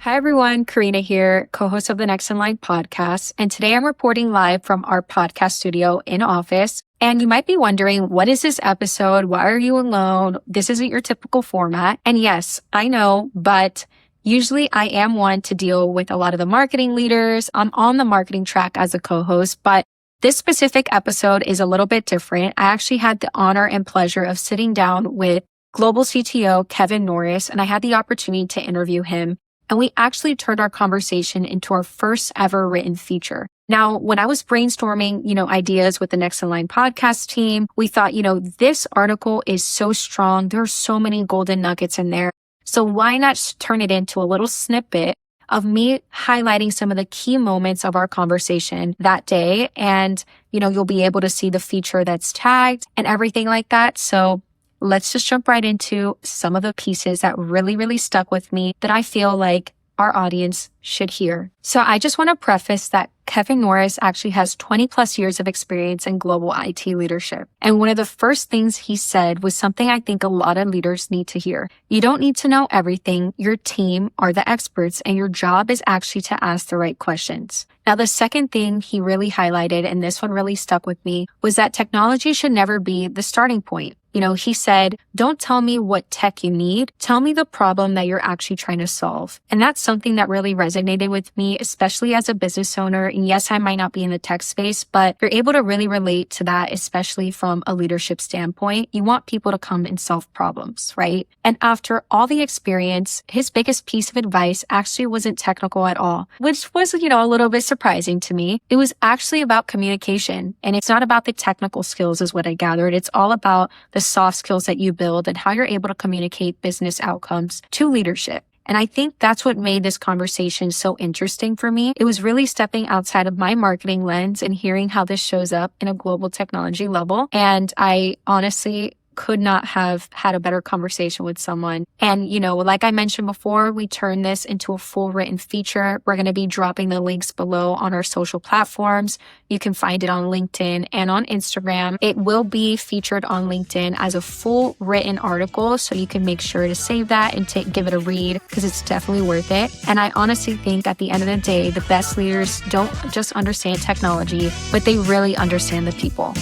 Hi everyone, Karina here, co-host of the Next in Line podcast. And today I'm reporting live from our podcast studio in office. And you might be wondering, what is this episode? Why are you alone? This isn't your typical format. And yes, I know, but usually I am one to deal with a lot of the marketing leaders. I'm on the marketing track as a co-host, but this specific episode is a little bit different. I actually had the honor and pleasure of sitting down with Global CTO Kevin Norris, and I had the opportunity to interview him. And we actually turned our conversation into our first ever written feature. Now, when I was brainstorming, ideas with the Next in Line podcast team, we thought, this article is so strong. There are so many golden nuggets in there. So why not turn it into a little snippet of me highlighting some of the key moments of our conversation that day. And, you'll be able to see the feature that's tagged and everything like that. So let's just jump right into some of the pieces that really stuck with me that I feel like our audience should hear. So I just want to preface that Kevin Norris actually has 20 plus years of experience in global IT leadership. And one of the first things he said was something I think a lot of leaders need to hear. You don't need to know everything. Your team are the experts, and your job is actually to ask the right questions. Now, the second thing he really highlighted, and this one really stuck with me, was that technology should never be the starting point. He said, don't tell me what tech you need. Tell me the problem that you're actually trying to solve. And that's something that really resonated with me, especially as a business owner. And yes, I might not be in the tech space, but you're able to really relate to that, especially from a leadership standpoint. You want people to come and solve problems, right? And after all the experience, his biggest piece of advice actually wasn't technical at all, which was, a little bit surprising to me. It was actually about communication. And it's not about the technical skills is what I gathered. It's all about the soft skills that you build and how you're able to communicate business outcomes to leadership. And I think that's what made this conversation so interesting for me. It was really stepping outside of my marketing lens and hearing how this shows up in a global technology level. And I honestly could not have had a better conversation with someone. And, like I mentioned before, we turned this into a full written feature. We're going to be dropping the links below on our social platforms. You can find it on LinkedIn and on Instagram. It will be featured on LinkedIn as a full written article. So you can make sure to save that and give it a read because it's definitely worth it. And I honestly think at the end of the day, the best leaders don't just understand technology, but they really understand the people.